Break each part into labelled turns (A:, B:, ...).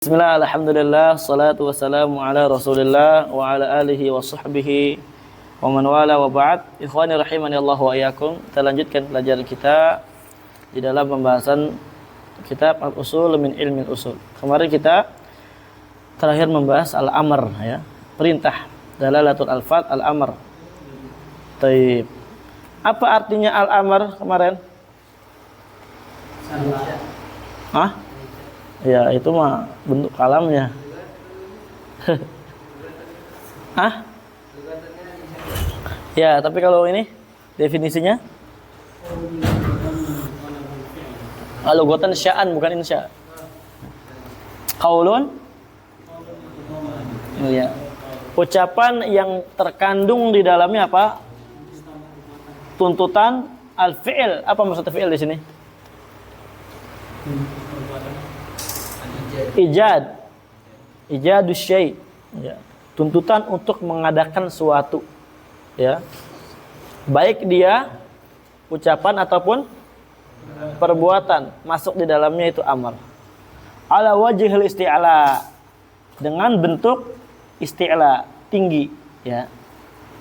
A: Bismillah, alhamdulillah, salatu wassalamu ala rasulillah wa ala alihi wa sahbihi wa man wala wa ba'd. Ikhwani rahimani Allah wa iyyakum. Kita lanjutkan pelajaran kita di dalam pembahasan kitab Al-Usul min Ilmi Al-Usul. Kemarin kita terakhir membahas al-amr, ya, perintah, dalalatul alfat al-amr. Taib. Apa artinya al-amr kemarin? Hah? Ya, itu mah bentuk kalamnya. Hah? Ya, tapi kalau ini definisinya? Kalau gotan sya'an bukan insya. Qaulun? Ya. Ucapan yang terkandung di dalamnya apa? Tuntutan al-fi'il. Apa maksud fi'il di sini? Ijadus syai', ya, tuntutan untuk mengadakan suatu, ya, baik dia ucapan ataupun perbuatan, masuk di dalamnya itu amar. Ala wajhil isti'la, dengan bentuk isti'la, tinggi, ya.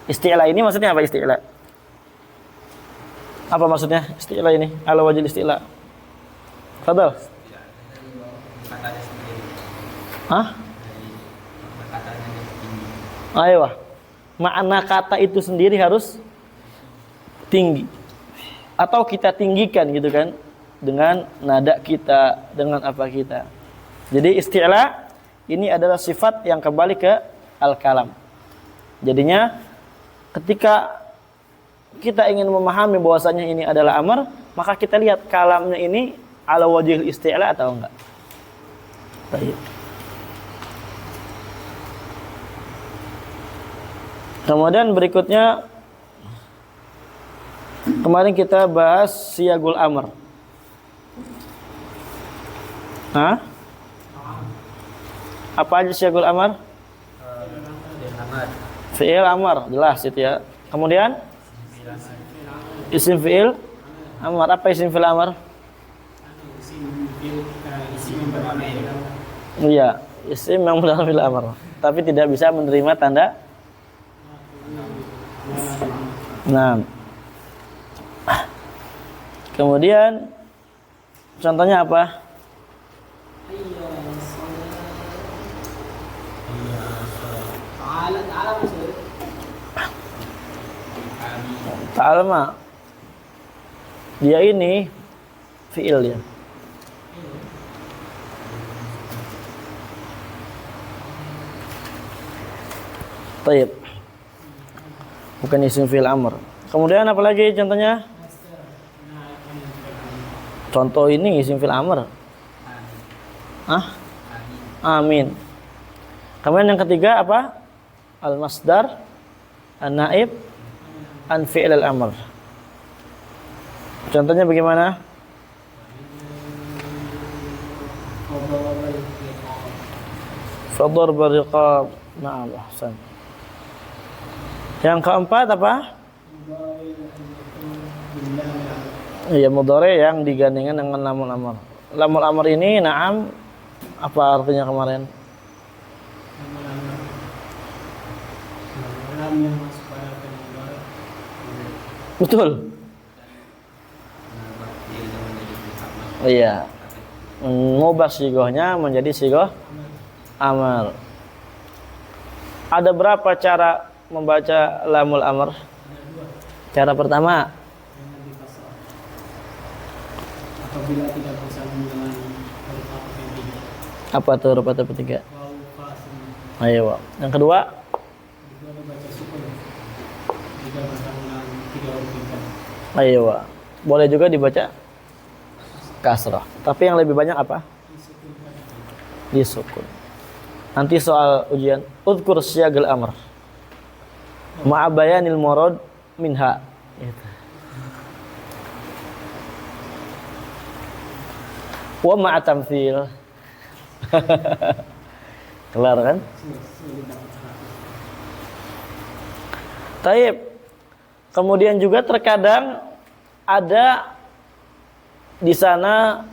A: Isti'la ini maksudnya apa isti'la? Apa maksudnya isti'la ini? Ala wajhil isti'la. Fadhal. Hah? Ayo, makna kata itu sendiri harus tinggi, atau kita tinggikan gitu kan, dengan nada kita, dengan apa kita. Jadi isti'la ini adalah sifat yang kembali ke al-kalam. Jadinya ketika kita ingin memahami bahwasanya ini adalah amar, maka kita lihat kalamnya ini ala wajhil isti'la atau enggak. Baik. Kemudian berikutnya, kemarin kita bahas siyagul amr. Hah? Apa aja siyagul amr? Fi'il amr, jelas itu ya. Kemudian isim fi'il amr. Apa isim fi'il amr? Iya, isim yang dalam fi'il amr, tapi tidak bisa menerima tanda. Nah, kemudian contohnya apa? Ta'ala, dia ini fi'il ya. Taib. Bukan isim fi'il amr. Kemudian apa lagi contohnya? Contoh ini isim fi'il amr. Amin. Kemudian yang ketiga apa? Al-masdar, an-naib, an fi'il al-amr. Contohnya bagaimana? Fadhar bariqab. Na'am, ahsan. Yang keempat apa? Iya, mudhari yang digandingkan dengan lamul amr. Lamul amr ini na'am, apa artinya kemarin? Betul. Iya. Mengubah sigohnya menjadi sigoh amr. Ada berapa cara membaca lamul amr? Cara pertama, apabila tidak bersambung dengan huruf ataf yang tiga. Apa tuh huruf ataf ketiga? Ayo. Yang kedua? Baca sukun. Jika bersambung dengan tiga huruf tingkat. Ayo. Boleh juga dibaca kasrah. Tapi yang lebih banyak apa? Disukun. Nanti soal ujian, udhkur siyagul amr ma'abayanil murad minha. Wa ma'a tamthil. Kelar kan? Taib. Kemudian juga terkadang ada di sana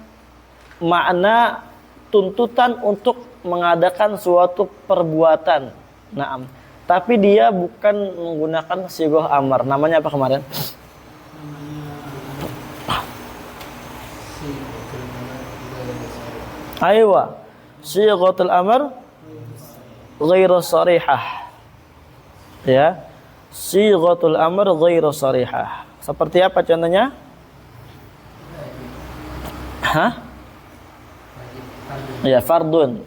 A: makna tuntutan untuk mengadakan suatu perbuatan. Naam. Tapi dia bukan menggunakan sighah amar. Namanya apa kemarin? Aywa. Sighatul amr ghairu sharihah. Ya. Sighatul amr ghairu sharihah. Seperti apa contohnya? Hah? Ya, fardun.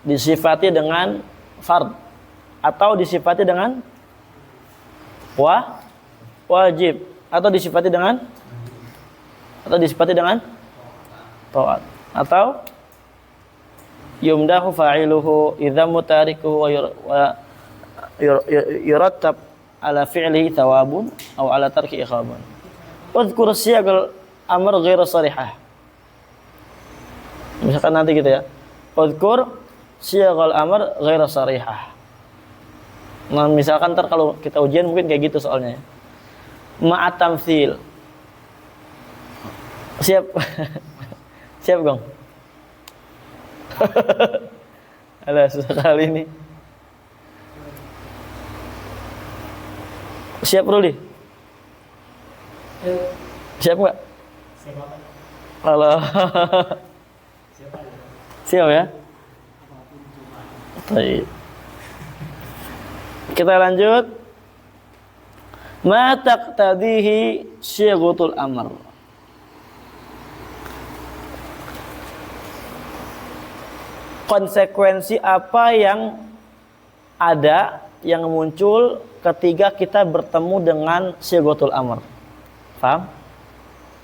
A: Disifati dengan fard atau disifati dengan wajib atau disifati dengan taat atau yumdahu fa'iluhu idza mutarikuhu wa yurattab ala fi'lihi thawabun aw ala tarki iqaban. Udhkur siyagal amr ghairu sharihah. Misalkan nanti gitu ya. Udhkur siyagal amr ghairu sharihah. Nah, misalkan ntar kalau kita ujian mungkin kayak gitu soalnya ya. Ma'at tamtsil. Siap. Siap, Gong. Alah, susah kali ini. Siap, Ruli? Siap enggak? Halo. Siap ya? Baik. Kita lanjut. Ma taqtadihi sighatul amr. Konsekuensi apa yang ada, yang muncul ketika kita bertemu dengan sighatul amr. Paham?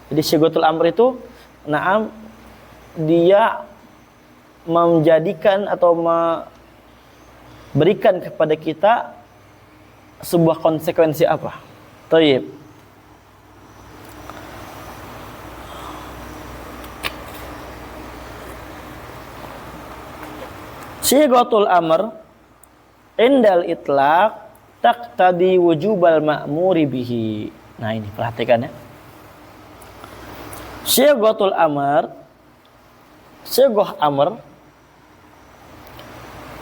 A: Jadi sighatul amr itu naam dia menjadikan atau memberikan kepada kita sebuah konsekuensi apa? Thayyib. Sighatul amr indal itlaq taqtadi wujubal ma'muri bihi. Nah, ini perhatikan ya. Sighatul amr, sighah amr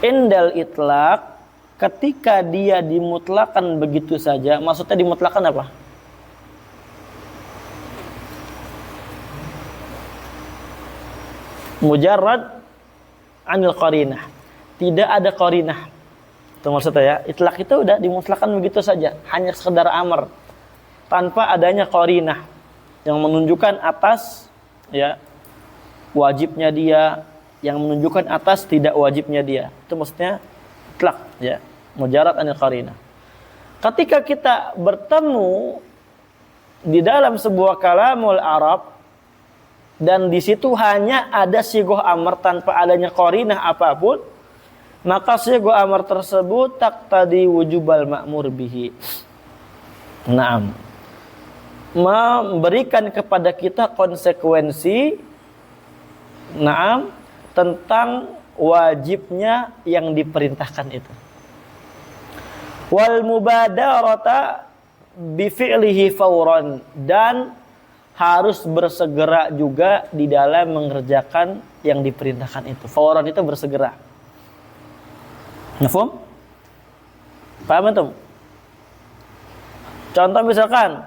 A: indal itlaq ketika dia dimutlakan begitu saja. Maksudnya dimutlakan apa? Mujarrad anil qarinah. Tidak ada qarinah. Itu maksudnya ya. Itlaq itu udah dimutlakan begitu saja, hanya sekedar amr tanpa adanya qarinah yang menunjukkan atas ya wajibnya dia, yang menunjukkan atas tidak wajibnya dia. Itu maksudnya itlaq ya, mujarrad anil qarinah. Ketika kita bertemu di dalam sebuah kalamul Arab dan di situ hanya ada sighah amr tanpa adanya qarinah apapun, maka sighah amr tersebut taqtadi wujubal ma'mur bihi. Naam. Memberikan kepada kita konsekuensi naam tentang wajibnya yang diperintahkan itu. Wal mubadarata bi fi'lihi fawran, dan harus bersegera juga di dalam mengerjakan yang diperintahkan itu. Fawran itu bersegera. Mafhum? Paham antum? Contoh misalkan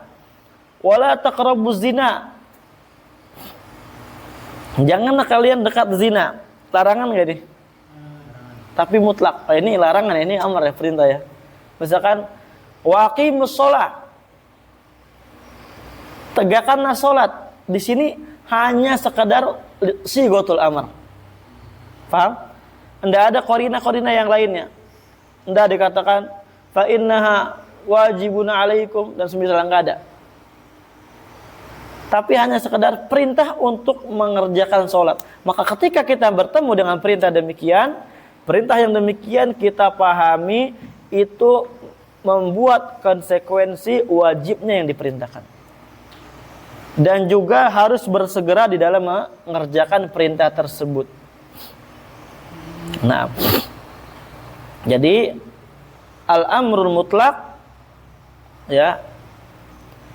A: wala taqrabuz zina. Janganlah kalian dekat zina. Larangan enggak nih? Tapi mutlak. Ini larangan, ini amar ya, perintah ya. Misalkan waqimus shalah. Tegakkanlah salat. Di sini hanya sekadar sighatul amr. Paham? Enggak ada qarinah-qarinah yang lainnya. Enggak dikatakan fa innaha wajibun alaikum dan semisal, enggak ada. Tapi hanya sekedar perintah untuk mengerjakan sholat. Maka ketika kita bertemu dengan perintah yang demikian kita pahami itu membuat konsekuensi wajibnya yang diperintahkan. Dan juga harus bersegera di dalam mengerjakan perintah tersebut. Nah, jadi al-amrul mutlaq ya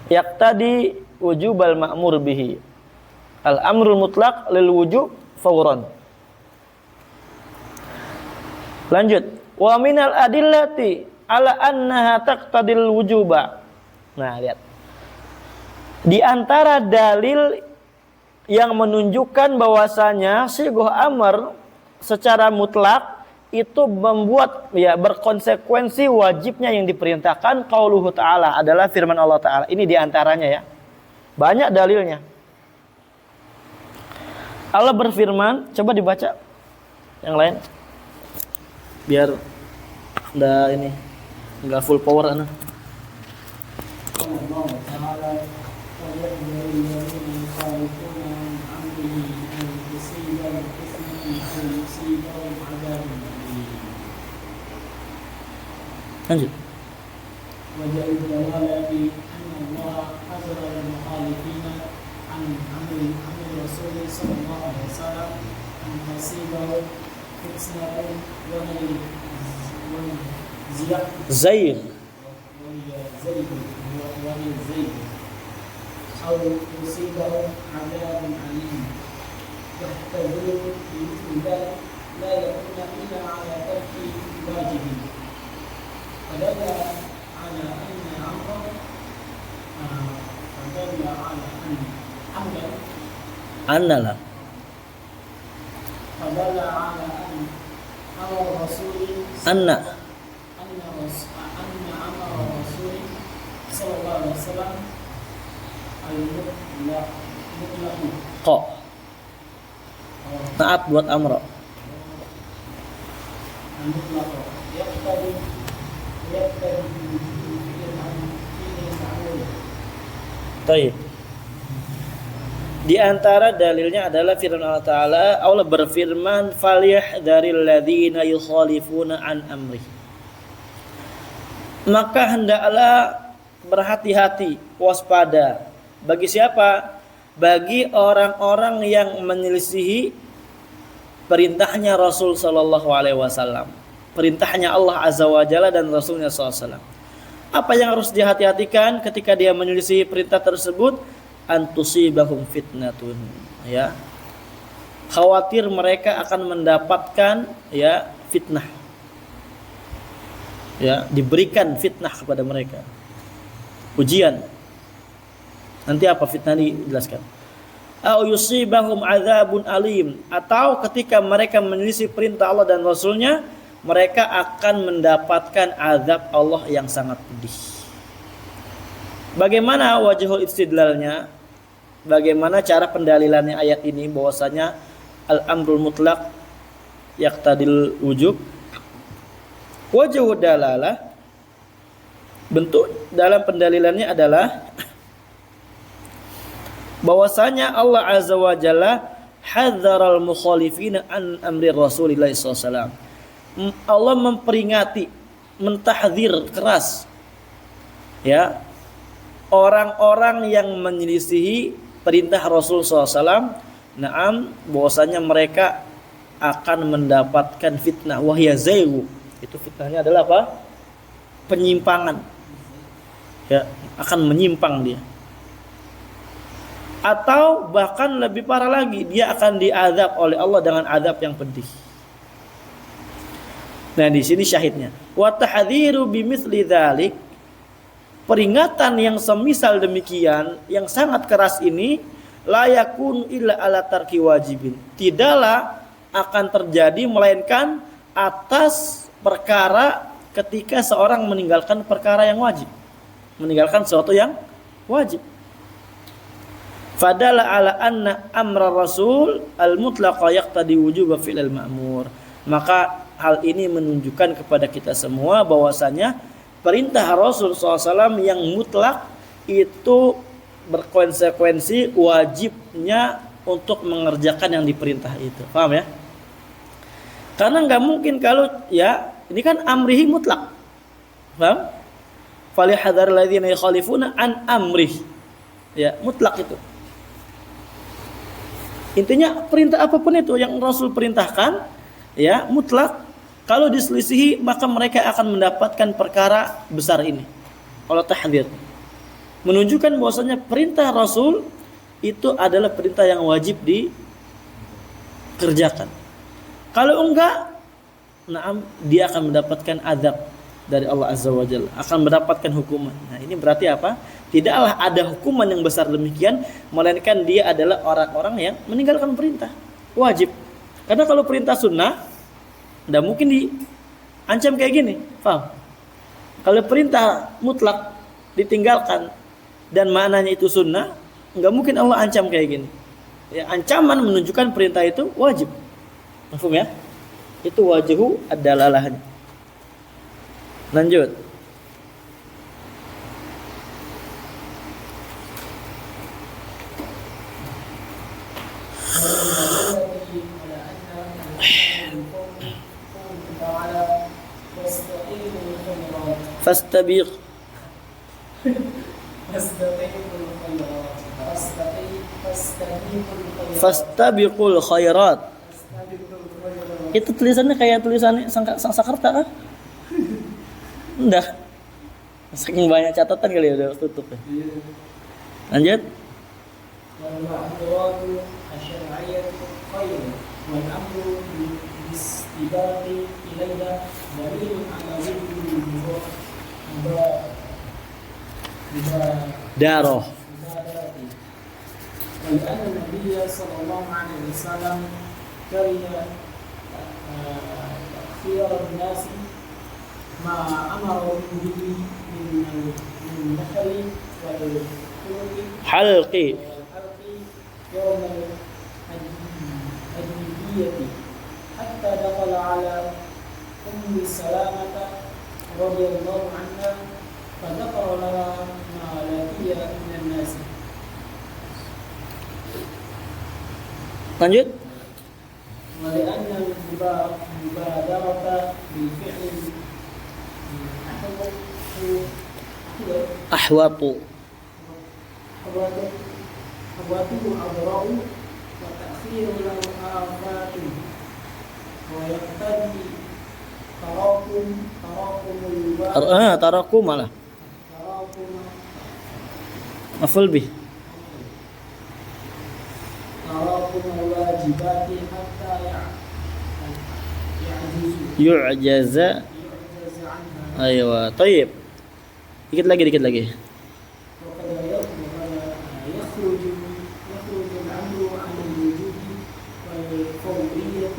A: yaqtadi wujubal ma'mur bihi. Al-amrul mutlaq lil wujub fawran. Lanjut. Wa minal adillati ala annaha taqtadil wujuba. Nah, lihat. Di antara dalil yang menunjukkan bahwasanya sighah amr secara mutlak itu membuat ya berkonsekuensi wajibnya yang diperintahkan qauluhu ta'ala adalah firman Allah Ta'ala. Ini di antaranya ya. Banyak dalilnya. Allah berfirman, coba dibaca yang lain. Biar enggak full power ana. Lanjut.
B: وجاء الدلالة أن الله حذر المخالفين عن أمر الرسول صلى الله عليه وسلم أن تصيبهم فتنة
A: زيغ
B: أو يصيبهم عذاب أليم يحتجون بمثل ذلك لا يكون إلا على ترك واجب فدل على أن أمر فدل على أن أمر
A: Annala.
B: فدل على أن أمر الرسول
A: Anna.
B: أن أمر الرسول صلى الله عليه وسلم المطلق
A: Qa. Taat buat amra.
B: المطلق يقتضي
A: Baik. Di antara dalilnya adalah firman Allah Ta'ala. Allah berfirman, "Falyahdharil ladzina yukhalifuna an amri." Maka hendaklah berhati-hati, waspada. Bagi siapa? Bagi orang-orang yang menyelisihi perintahnya Rasul sallallahu alaihi wasallam. Perintahnya Allah Azza wa Jalla dan Rasulnya sallallahu alaihi wasallam. Apa yang harus dihati-hatikan ketika dia menyelisih perintah tersebut? Antusibahum fitnatun, ya. Khawatir mereka akan mendapatkan ya fitnah. Ya, diberikan fitnah kepada mereka. Ujian. Nanti apa fitnah dijelaskan. Au yusibahum adzabun alim, atau ketika mereka menyelisih perintah Allah dan Rasulnya, mereka akan mendapatkan azab Allah yang sangat pedih. Bagaimana wajhul istidlalnya? Bagaimana cara pendalilannya ayat ini bahwasanya al-amrul mutlaq yaqtadil wujub? Wajhul dalalah, bentuk dalam pendalilannya adalah bahwasanya Allah Azza wa Jalla hadzaral mukhalifina an amri Rasulillah sallallahu alaihi wasallam. Allah memperingati, mentahdzir keras ya orang-orang yang menyelisihi perintah Rasul SAW. Naam, bahwasanya mereka akan mendapatkan fitnah, wahya zaigu. Itu fitnahnya adalah apa? Penyimpangan. Ya, akan menyimpang dia. Atau bahkan lebih parah lagi, dia akan diazab oleh Allah dengan azab yang pedih. Nah, di sini syahidnya. Wa tahdhiru bimithli dzalik, peringatan yang semisal demikian, yang sangat keras ini, la yakun illa ala tarki wajibin. Tidaklah akan terjadi melainkan atas perkara ketika seorang meninggalkan perkara yang wajib. Meninggalkan sesuatu yang wajib. Fadala ala anna amra rasul al-mutlaqa yaqtadi wujuba fi'l al-ma'mur. Maka hal ini menunjukkan kepada kita semua bahwasanya perintah Rasul SAW yang mutlak itu berkonsekuensi wajibnya untuk mengerjakan yang diperintah itu. Paham ya? Karena nggak mungkin kalau ya ini kan amrihi mutlak. Paham? Falyahdharil ladzina yukhalifuna an amrih. Ya, mutlak itu. Intinya perintah apapun itu yang Rasul perintahkan ya mutlak. Kalau diselisihi maka mereka akan mendapatkan perkara besar ini. Kalau tahdzir menunjukkan bahwasanya perintah Rasul itu adalah perintah yang wajib dikerjakan. Kalau enggak dia akan mendapatkan azab dari Allah Azza wa Jalla, akan mendapatkan hukuman. Nah, ini berarti apa? Tidaklah ada hukuman yang besar demikian, melainkan dia adalah orang-orang yang meninggalkan perintah wajib. Karena kalau perintah sunnah, tidak mungkin diancam kayak gini, paham? Kalau perintah mutlak ditinggalkan dan maknanya itu sunnah, nggak mungkin Allah ancam kayak gini. Ya, ancaman menunjukkan perintah itu wajib. Paham ya? Itu wajhu ad-dalalahnya. Lanjut. Fastabiq fastabiqul khairat. Itu tulisannya kayak tulisannya Sanskerta kah? Enggak. Saking banyak catatan kali ya, udah tutup ya. Lanjut. Daroh.
B: ولأن النبي صلى الله عليه وسلم كره تأخير الناس ما أمر به من النحر
A: حلق
B: يوم الحديبية حتى دخل على أم سلامة رضي الله عنها فذكر لها ما لقي من الناس.
A: Lanjut.
B: ولأن المبادرة بالفعل
A: Ahwatu.
B: أبواته أضراء وتأخير له آفات ويقتضي تراكم
A: Taraku malah. Maf'ul bih.
B: تراكم الواجبات حتى يعجز
A: Yu'jaza.
B: عنها.
A: Aywa. Tayyib. Dikit lagi.
B: وقد يخرج الأمر عن الوجوب والفورية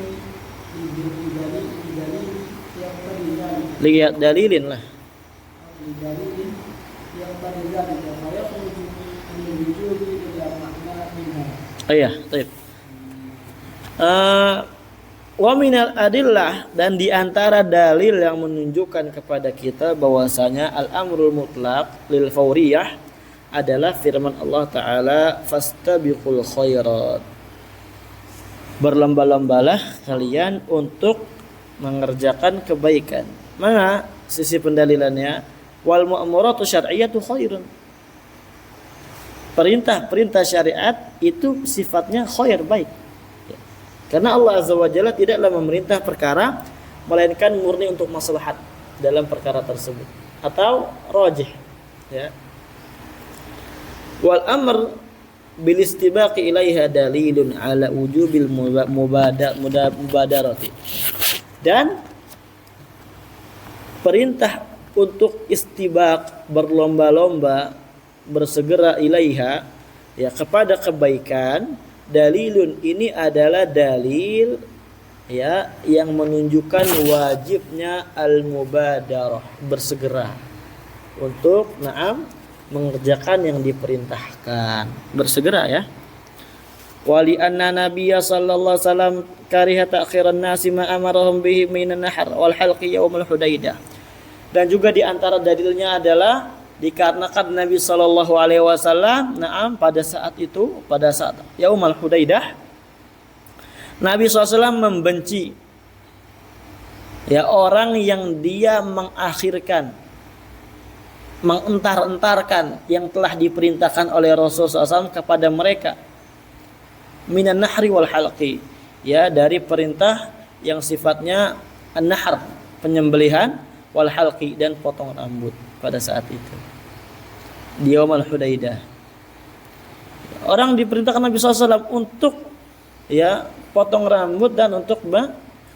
B: بدليل يقتضي ذلك.
A: Lihat dalilin lah.
B: بدليل يقتضي ذلك فيخرج عن الوجوب إلى معنى منها.
A: Iya, tayyib. Wa minal adillah, dan di antara dalil yang menunjukkan kepada kita bahwasanya al-amrul mutlaq lil fauriyah adalah firman Allah Ta'ala, fastabiqul khairat. Berlomba-lombalah kalian untuk mengerjakan kebaikan. Mana sisi pendalilannya? Wal mu'amuratu syar'iyyatu khairun. Perintah syariat itu sifatnya khair, baik. Karena Allah Azza wa Jalla tidaklah memerintah perkara melainkan murni untuk maslahat dalam perkara tersebut atau rajih, ya. Wal amr bil istibaqi ilaiha dalilun ala wujubil mubadarati. Dan perintah untuk istibaq, berlomba-lomba, bersegera ilaiha, ya, kepada kebaikan, dalilun, ini adalah dalil, ya, yang menunjukkan wajibnya al-mubadarah, bersegera untuk mengerjakan yang diperintahkan, bersegera, ya. Wali anna nabiyya sallallahu alaihi wasallam kariha ta'khiran nasi ma amarahum bihi minan nahr wal halqi yaumul hudaidah. Dan juga di antara dalilnya adalah dikarenakan Nabi sallallahu alaihi wasallam pada saat yaumul hudaidah, Nabi SAW membenci, ya, orang yang dia mengakhirkan, mengentar-entarkan yang telah diperintahkan oleh Rasulullah SAW kepada mereka, minan nahri wal halqi, ya, dari perintah yang sifatnya an-nahr, penyembelihan, wal halqi, dan potong rambut pada saat itu di yaumul hudaidah. Orang diperintahkan Nabi SAW untuk, ya, potong rambut dan untuk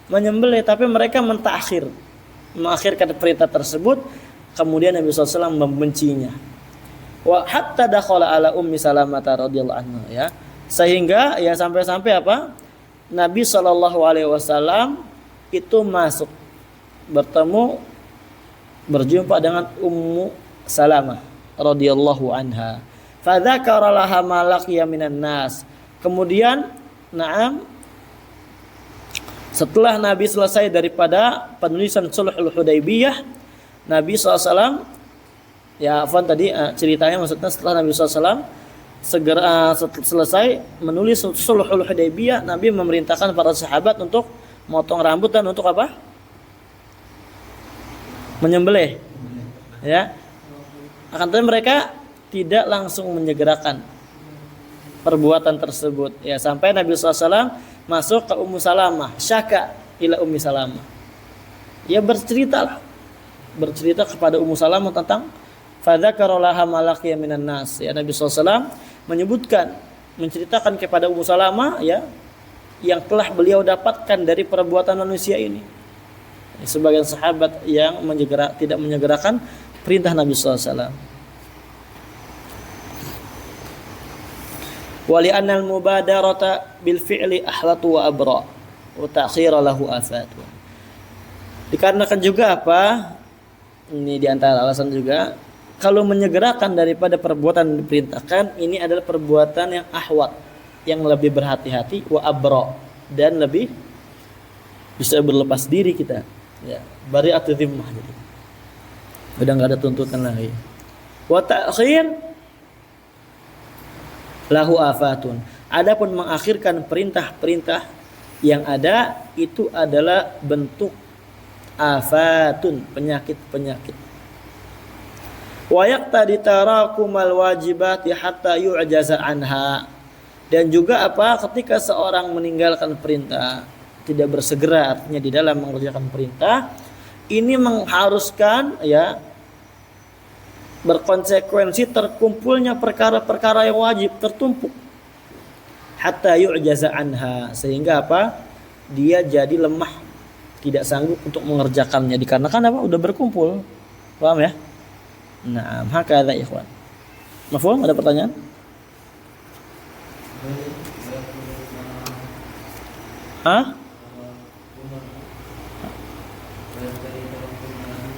A: menyembelih, tapi mereka mengakhirkan perintah tersebut. Kemudian Nabi SAW membencinya. Wa hatta dakhala ala Ummi Salamah radhiyallahu anha, ya. Sehingga ya sampai-sampai apa? Nabi SAW itu masuk berjumpa dengan Ummu Salamah radhiyallahu anha. Fadzakara laha ma laqiya minan nas. Kemudian, setelah Nabi selesai daripada penulisan Sulhul Hudaybiyah, Nabi SAW, ya tadi ceritanya maksudnya setelah Nabi SAW segera selesai menulis Sulhul Hudaybiyah, Nabi memerintahkan para sahabat untuk motong rambut dan untuk apa? Menyembelih. Ya. Akan tetapi mereka tidak langsung menyegerakan perbuatan tersebut. Ya, sampai Nabi SAW masuk ke Ummu Salamah, syaka ila Ummi Salamah. Ya bercerita kepada Ummu Salamah tentang fadzakara laha ma laqiya minan nas. Ya, Nabi SAW menceritakan kepada Ummu Salamah, ya, yang telah beliau dapatkan dari perbuatan manusia ini. Sebagian sahabat yang tidak menyegerakan perintah Nabi SAW. Wali annal mubadarata bil fi'li ahlatu wa abra wa ta'khira lahu afat. Dikarenakan juga apa? Ini diantara alasan juga, kalau menyegerakan daripada perbuatan diperintahkan, ini adalah perbuatan yang ahwat, yang lebih berhati-hati, wa abra, dan lebih bisa berlepas diri kita. Ya, bari'atu dhimmah, jadi udah enggak ada tuntutan lagi. Wa ta'khir lahu afatun. Adapun mengakhirkan perintah-perintah yang ada itu adalah bentuk afatun, penyakit-penyakit. Wa yaqtadi tarakumal wajibati hatta yu'jaza anha. Dan juga apa? Ketika seorang meninggalkan perintah, tidak bersegera artinya di dalam mengerjakan perintah, ini mengharuskan, ya, berkonsekuensi terkumpulnya perkara-perkara yang wajib tertumpuk hatta yu'jaza anha, sehingga apa? Dia jadi lemah, tidak sanggup untuk mengerjakannya dikarenakan apa? Udah berkumpul. Paham ya? Nah, hakadha ikhwan. Mafhum? Ada pertanyaan?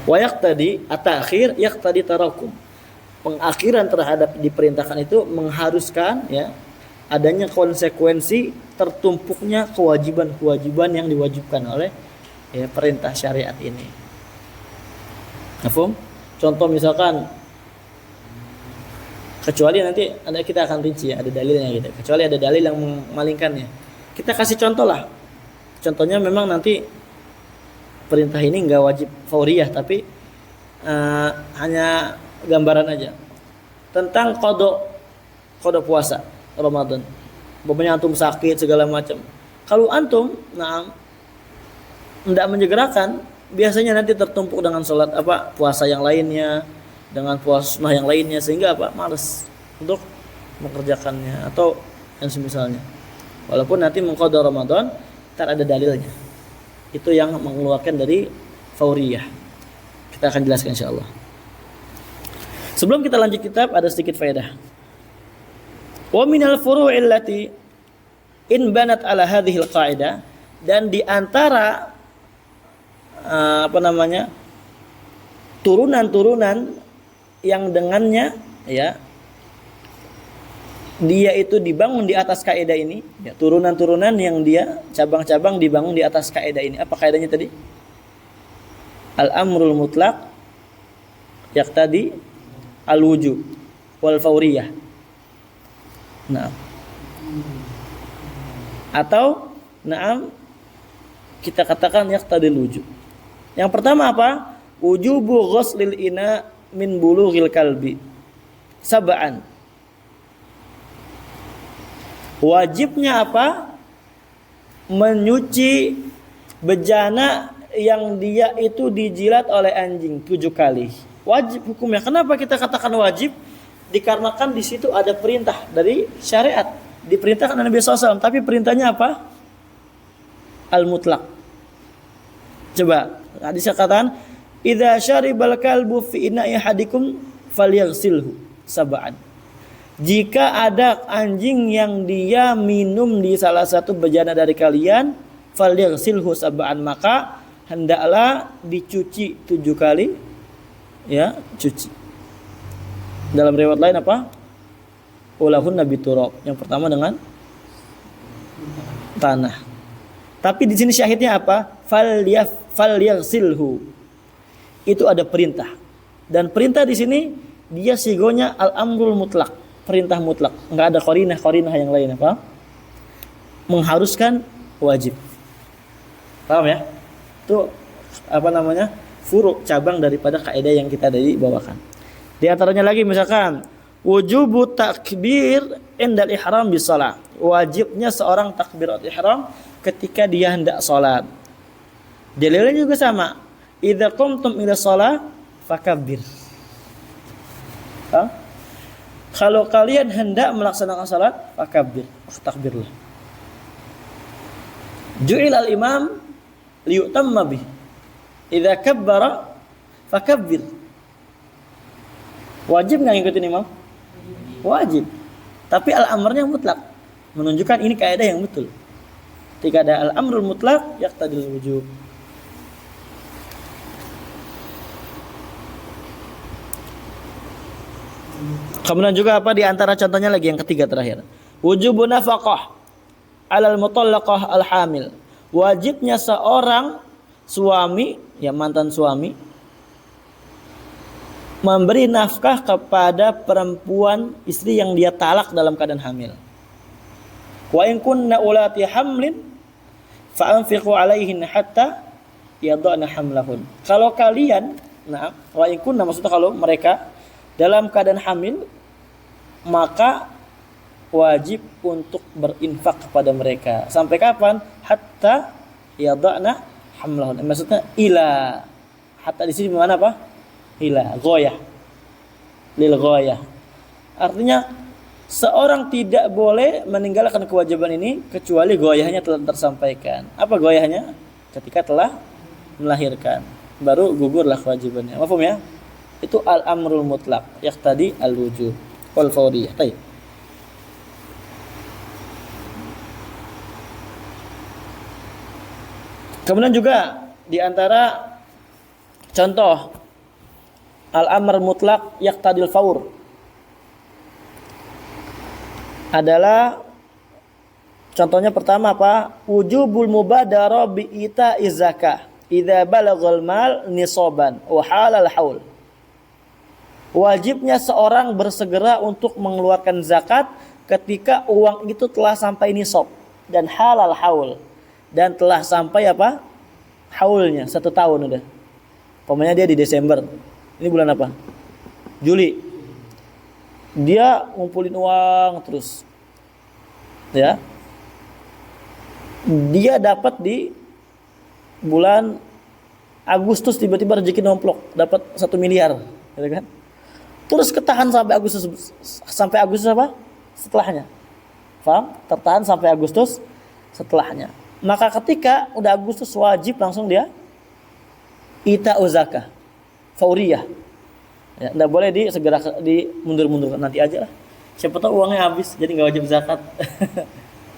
A: Wa yaqtadi at-ta'khir yaqtadi tarakum. Pengakhiran terhadap diperintahkan itu mengharuskan, ya, adanya konsekuensi tertumpuknya kewajiban-kewajiban yang diwajibkan oleh, ya, perintah syariat ini. Mafhum? Contoh misalkan, kecuali nanti kita akan rinci, ya, ada dalilnya gitu. Kecuali ada dalil yang memalingkannya. Kita kasih contoh lah. Contohnya memang nanti perintah ini enggak wajib fauriyah, tapi hanya gambaran aja. Tentang qada puasa Ramadan. Bapaknya antum sakit segala macam. Kalau antum enggak menyegerakan, biasanya nanti tertumpuk dengan salat puasa yang lainnya, dengan puasa sunnah yang lainnya, sehingga malas untuk mengerjakannya atau yang semisalnya. Walaupun nanti mengqada Ramadan, tak ada dalilnya. Itu yang mengeluarkan dari fauriyah. Kita akan jelaskan insyaallah. Sebelum kita lanjut kitab, ada sedikit faedah. Wa minal furu'il lati in banat ala hadhil qa'idah, dan di antara turunan-turunan yang dengannya, ya, dia itu dibangun di atas kaidah ini, ya, turunan-turunan yang dia cabang-cabang dibangun di atas kaidah ini. Apa kaidahnya tadi? Al-amrul mutlaq yaqtadi al-wujub wal fauriyah. Nah. Atau kita katakan yaqtadi al-wujub. Yang pertama apa? Wujubu ghuslil ina min bulughil kalbi sab'an. Wajibnya apa? Menyuci bejana yang dia itu dijilat oleh anjing 7 kali. Wajib hukumnya. Kenapa kita katakan wajib? Dikarenakan di situ ada perintah dari syariat. Diperintahkan oleh Nabi SAW. Tapi perintahnya apa? Al-mutlaq. Coba hadisnya katakan, "Idza syaribal kalbu fi ina'i ahadikum falyaghsilhu sab'an." Jika ada anjing yang dia minum di salah satu bejana dari kalian, falyaghsilhu sab'an, maka hendaklah dicuci 7 kali, ya, cuci. Dalam riwayat lain apa? Ulahunna biturab. Yang pertama dengan tanah. Tapi di sini syahidnya apa? Falyaghsilhu. Itu ada perintah. Dan perintah di sini dia sigonya al-amrul mutlak, perintah mutlak. Enggak ada qarinah yang lain apa? Mengharuskan wajib. Paham ya? Itu apa namanya? Furu', cabang daripada kaidah yang kita tadi bawakan. Di antaranya lagi misalkan wujubu takbir indal ihram bis shalah. Wajibnya seorang takbirat ihram ketika dia hendak salat. Dalilnya juga sama. Idza qumtum ila shalah fakabbir. Kalau kalian hendak melaksanakan salat, fakabbir, takbirlah. Ju'il al-imam liyutamma bih. Idza kabbara fakabbir. Wajib nggak ngikutin imam? Wajib. Tapi al-amrnya mutlak, menunjukkan ini kaidah yang betul. Ketika ada al-amrul mutlak yaqtadil wujub. Kemudian juga apa di antara contohnya lagi yang ketiga terakhir. Wujubun nafaqah 'alal mutallaqah al-hamil. Wajibnya seorang suami, ya mantan suami, memberi nafkah kepada perempuan istri yang dia talak dalam keadaan hamil. Wa in kunna ulati hamlin fa anfiqu 'alaihin hatta yadana hamlahun. Kalau kalian, nah, wa in kunna maksudnya kalau mereka dalam keadaan hamil, maka wajib untuk berinfak kepada mereka. Sampai kapan? Hatta yadana hamlahun. Maksudnya ila. Hatta di sini mana apa? Ila, ghayah. Lil ghayah. Artinya seorang tidak boleh meninggalkan kewajiban ini kecuali ghayahnya telah tersampaikan. Apa ghayahnya? Ketika telah melahirkan, baru gugurlah kewajibannya. Paham ya? Itu al-amrul mutlaq, yaqtadi al-wujub wal fawriyah. Baik. Kemudian juga di antara contoh al-amr mutlaq yaqtadil faur adalah contohnya pertama apa? Wujubul mubadarah bi ita'iz zakah idza balagal mal nisaban wa halal haul. Wajibnya seorang bersegera untuk mengeluarkan zakat ketika uang itu telah sampai nisab dan halal haul, dan telah sampai apa? Haulnya 1 tahun udah. Pokoknya dia di Desember. Ini bulan apa? Juli. Dia ngumpulin uang terus. Ya. Dia dapat di bulan Agustus tiba-tiba rezeki nomplok, dapat 1 miliar, gitu kan? Terus ketahan sampai Agustus apa? Setelahnya. Paham? Tertahan sampai Agustus setelahnya. Maka ketika udah Agustus wajib langsung dia ita'u zakah fauriyah. Ya, enggak boleh segera mundur-mundur nanti aja lah. Siapa tahu uangnya habis jadi enggak wajib zakat.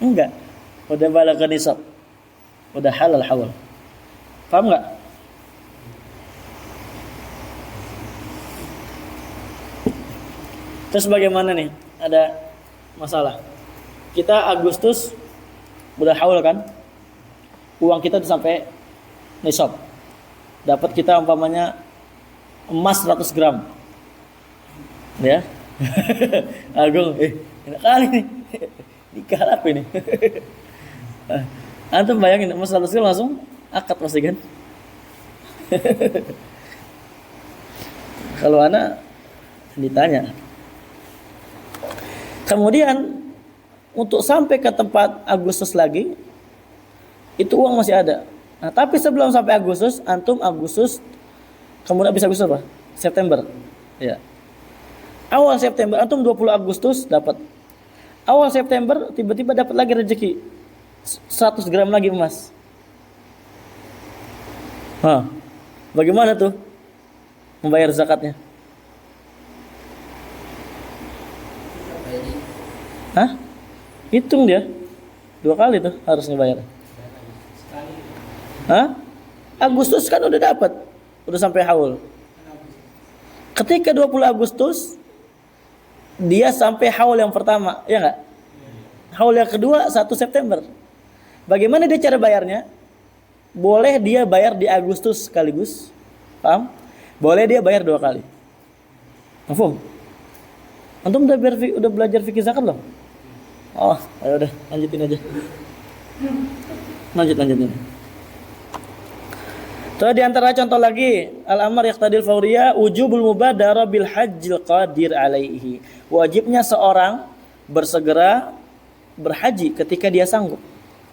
A: Enggak. Udah balagha nisab. Udah halal haul. Paham enggak? Terus bagaimana nih? Ada masalah. Kita Agustus udah haul kan? Uang kita udah sampai nisab. Dapat kita umpamanya emas 100 gram. Ya. Agung, enak kali nih. Nikah apa ini? Antum bayangin emas 100 gram langsung akad pasti kan? Kalau anak ditanya. Kemudian untuk sampai ke tempat Agustus lagi, itu uang masih ada. Nah, tapi sebelum sampai Agustus, antum Agustus, kemudian habis Agustus apa? September. Ya. Awal September, antum 20 Agustus dapat. Awal September tiba-tiba dapat lagi rezeki 100 gram lagi emas. Hah. Bagaimana tuh membayar zakatnya? Hah? Hitung dia. 2 kali tuh harusnya bayar. Hah? Agustus kan udah dapat. Udah sampai haul. Ketika 20 Agustus dia sampai haul yang pertama, ya enggak? Haul yang kedua 1 September. Bagaimana dia cara bayarnya? Boleh dia bayar di Agustus sekaligus. Paham? Boleh dia bayar 2 kali. Mafhum? Antum udah belajar fikih zakat belum? Oh, ayo udah lanjutin aja. Lanjutin. Terus di antara contoh lagi, al-amr yaqtadil fawriyah wujubul mubadarah bil hajjil qadir alaihi. Wajibnya seorang bersegera berhaji ketika dia sanggup.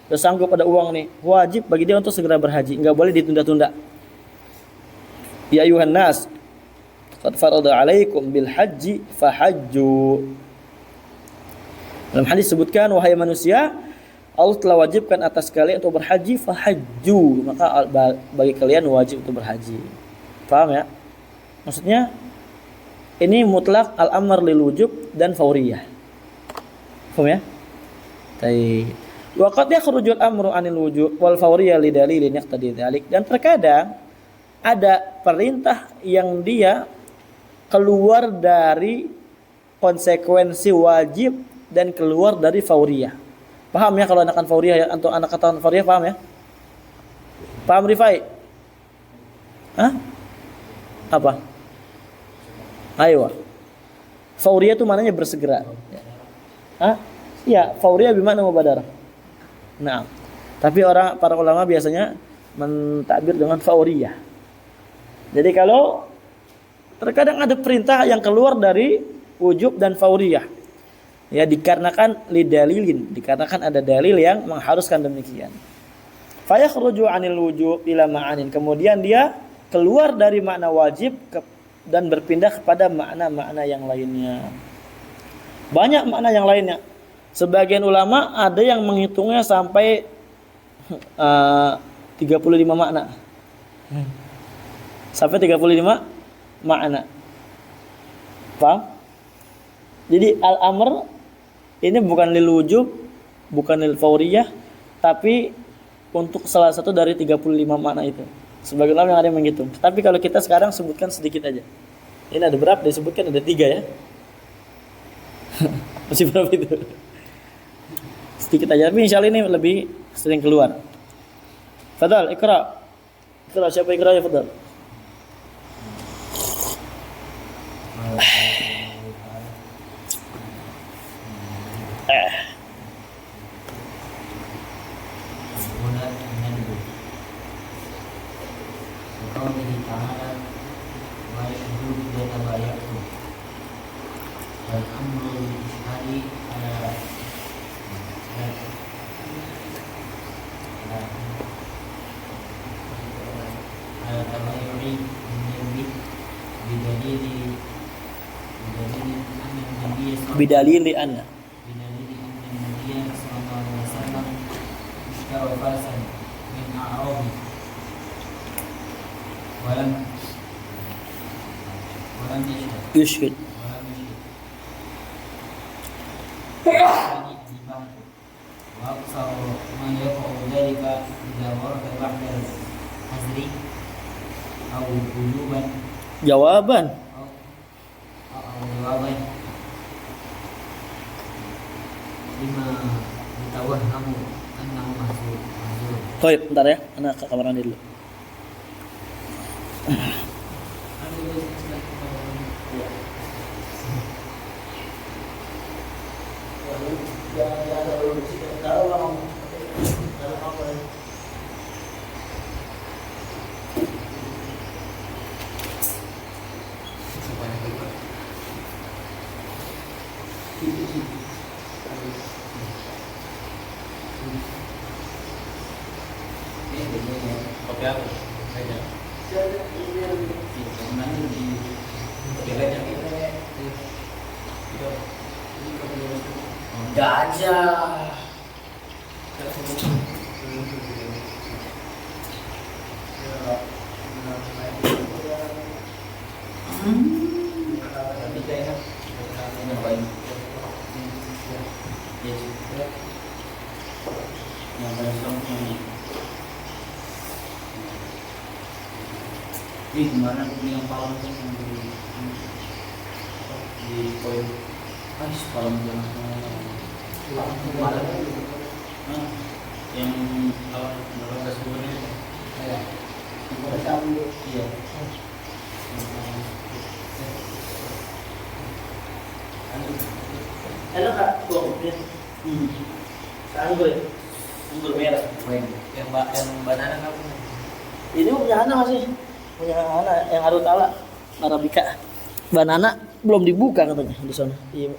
A: Dia sanggup, ada uang nih, wajib bagi dia untuk segera berhaji, enggak boleh ditunda-tunda. Ya ayuhan nas, qad farada alaikum bil haji fahajju. Dalam hadis disebutkan, wahai manusia, Allah telah wajibkan atas kalian untuk berhaji, fahajju, maka bagi kalian wajib untuk berhaji. Paham ya? Maksudnya ini mutlak al-amr lil wujub dan fauriyah. Paham ya? Baik. Wa qad yakhrujul amru 'anil wujub wal fauriyah li dalilin yaqtadi dzalik. Dan terkadang ada perintah yang dia keluar dari konsekuensi wajib dan keluar dari fauriyah. Paham ya kalau anakan fauriyah ya? Untuk anak kata fauriyah paham ya? Paham Rifai? Hah? Apa? Ayo. Fauriyah itu maknanya bersegera. Hah? Iya, fauriyah bermakna mubadarah. Nah, tapi para ulama biasanya mentakbir dengan fauriyah. Jadi kalau terkadang ada perintah yang keluar dari wujub dan fauriyah, ya dikarenakan lidalilin, dikarenakan ada dalil yang mengharuskan demikian. Fa yakhruju 'anil wujub ila ma'anin, kemudian dia keluar dari makna wajib dan berpindah kepada makna-makna yang lainnya. Banyak makna yang lainnya. Sebagian ulama ada yang menghitungnya sampai 35 makna. Sampai 35 makna. Paham? Jadi al-amr ini bukan lil wujub, bukan lil fauriyah, tapi untuk salah satu dari 35 makna itu. Sebagian ulama yang ada yang menghitung. Tapi kalau kita sekarang sebutkan sedikit aja. Ini ada berapa disebutkan? Ada 3 ya. Masih berapa itu? Sedikit aja, tapi insyaallah ini lebih sering keluar. Fadal, ikra. Ikra, siapa ikra ya Fadal? Bidalili anna yushhid jawaban Baik, bentar ya, anak ke kamar mandi dulu. Gajah.
C: Gimana aku yang paling yang di poin paling jangan kemarin yang apa beberapa sebulan ya iya
A: Enak kak, tuh ya. Anggur ya, anggur merah.
C: yang banana kamu
A: Ini punya anak masih, punya anak yang Arutala Arabica. Banana belum dibuka katanya di sana. Iya.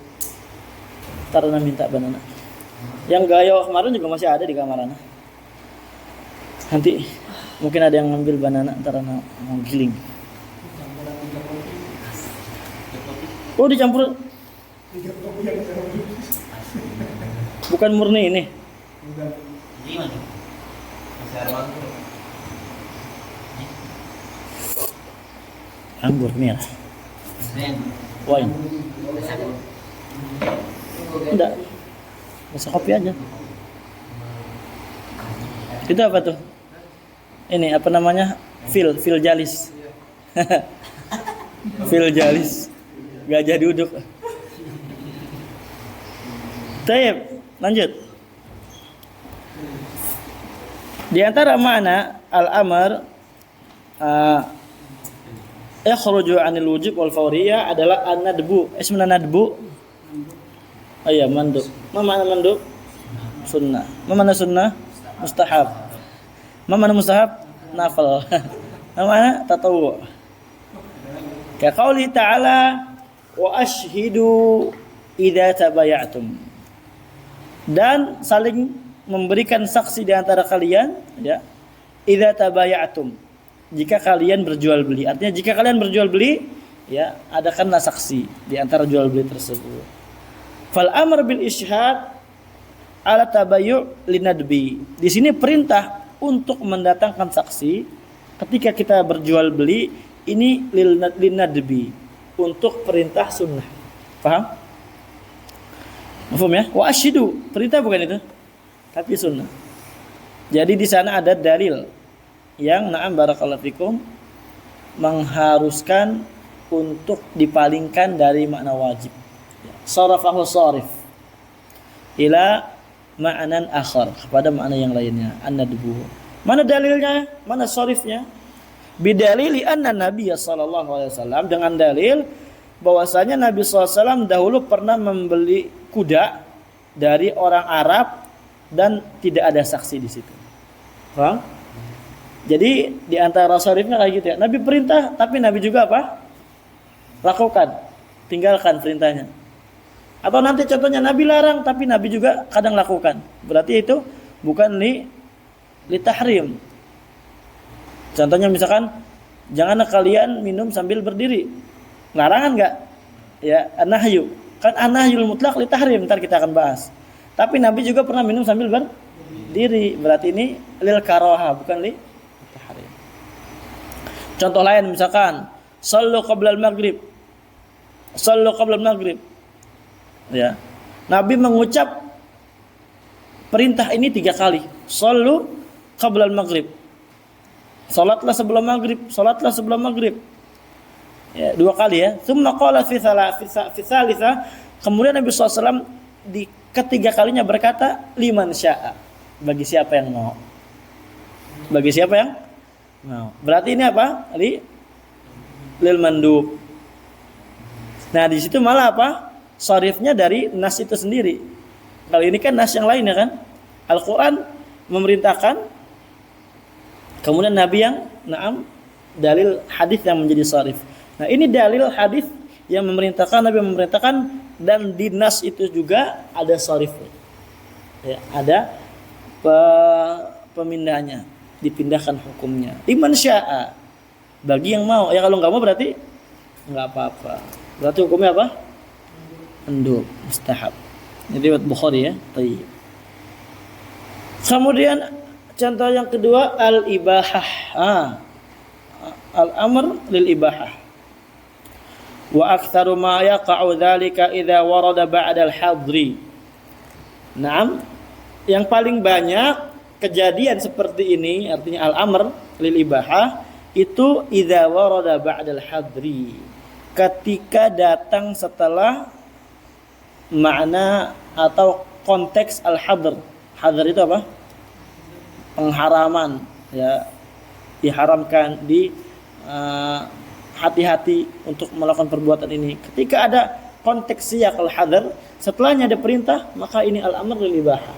A: Karena minta banana. Yang gayo kemarin juga masih ada di kamar anak. Nanti mungkin ada yang ngambil banana ntar anak mau giling. Oh dicampur. Bukan murni ini.
C: gimana masih ada waktu
A: Anggur merah.
C: Sen
A: Wine. Enggak. Masa kopi aja. Itu apa tuh? Ini apa namanya? Fil jalis. Fil jalis. Gajah duduk. Taib, lanjut. Di antara makna al-amr yakhruju 'anil wujub wal fawriyah adalah an-nadbu. Ismuna nadbu. Oh iya, mandub. Ma makna mandub? Sunnah. Ma makna sunnah? Mustahab. Ma makna mustahab? Nafil. Ma makna tatawwu. Ka qauli ta'ala wa ashhidu idza tabayatum. Dan saling memberikan saksi di antara kalian ya. Idza tabayatum. Jika kalian berjual beli. Artinya jika kalian berjual beli ya, adakanlah saksi di antara jual beli tersebut. Fal amr bil ishhad ala tabayyu linadbi. Di sini perintah untuk mendatangkan saksi ketika kita berjual beli ini linadbi, untuk perintah sunnah. Paham? Mafhum ya? Wa asyidu, perintah bukan itu, tapi sunnah. Jadi di sana ada dalil yang na'am barakallahu fikum mengharuskan untuk dipalingkan dari makna wajib. Sarafahu sarif ila ma'nan akhar, kepada makna yang lainnya, an-nadbu. Mana dalilnya? Mana sarifnya? Bidalili anna Nabi sallallahu alaihi wasallam, dengan dalil bahwasanya Nabi sallallahu alaihi wasallam dahulu pernah membeli kuda dari orang Arab dan tidak ada saksi di situ. Paham? Jadi di antara sarifnya kayak gitu ya. Nabi perintah tapi Nabi juga apa? Lakukan, tinggalkan perintahnya. Atau nanti contohnya Nabi larang tapi Nabi juga kadang lakukan. Berarti itu bukan li tahrim. Contohnya misalkan janganlah kalian minum sambil berdiri. Larangan enggak? Ya, an-nahyu. Kan an-nahyul mutlaq li tahrim, ntar kita akan bahas. Tapi Nabi juga pernah minum sambil berdiri. Berarti ini lil karaha, bukan li tahrim. Contoh lain misalkan sallu qabla al-maghrib. Sallu qabla al-maghrib. Ya. Nabi mengucap perintah ini 3 kali. Sallu qabla al-maghrib. Salatlah sebelum maghrib, salatlah sebelum maghrib. Ya, 2 kali ya. Tsumma qala fi thalitha, kemudian Nabi SAW di ketiga kalinya berkata liman syaa, bagi siapa yang mau. Bagi siapa yang mau. Berarti ini apa? Lil mandub. Nah, di situ malah apa? Sharifnya dari nas itu sendiri. Kalau ini kan nas yang lain ya kan? Al-Qur'an memerintahkan, kemudian Nabi yang dalil hadis yang menjadi sharif. Nah, ini dalil hadis yang memerintahkan, Nabi memerintahkan, dan di nas itu juga ada sharifnya. Ya, ada pemindahnya, dipindahkan hukumnya. Liman syaa, bagi yang mau. Ya kalau enggak mau berarti enggak apa-apa. Berarti hukumnya apa? Mandub, mustahab. Ini riwayat Bukhari ya. Baik. Kemudian contoh yang kedua al-ibahah. Al-amr lil ibahah. Wa aktsaru ma yaqa'u dzalika idza warada ba'da al-hadri. Naam, yang paling banyak kejadian seperti ini, artinya al-amr lil ibahah, itu idza warada ba'dal hadri, ketika datang setelah makna atau konteks al-hadr. Hadr itu apa? Pengharaman, ya, diharamkan, hati-hati untuk melakukan perbuatan ini. Ketika ada konteks siyaq al-hadr, setelahnya ada perintah, maka ini al-amr lil ibahah.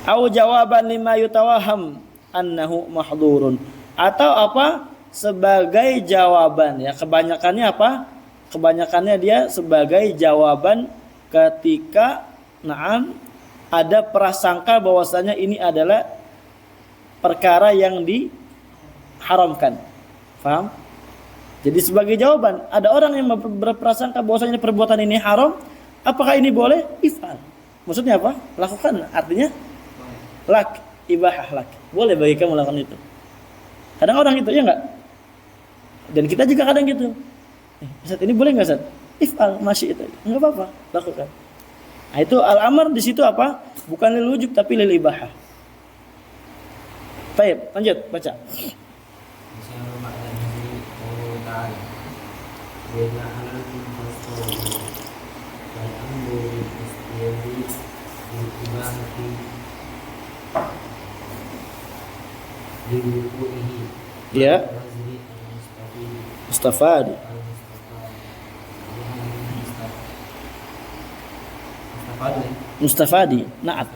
A: Au jawaban lima yutawaham annahu mahdhurun, atau apa? Sebagai jawaban, ya, kebanyakannya apa? Kebanyakannya dia sebagai jawaban ketika ada prasangka bahwasanya ini adalah perkara yang diharamkan. Paham? Jadi sebagai jawaban, ada orang yang berprasangka bahwasanya perbuatan ini haram, apakah ini boleh? If'al. Maksudnya apa? Lakukan. Artinya lak, ibahah lak. Boleh bagi kamu melakukan itu. Kadang orang itu, ya enggak? Dan kita juga kadang gitu. Ustaz, ini boleh enggak, Ustaz? If'al, masih itu. Enggak apa-apa, lakukan. Nah, itu al-amr di situ apa? Bukan lil wujub tapi lil ibahah. Baik, lanjut baca. Ya. Mustafadi. Mustafadi. Na'at.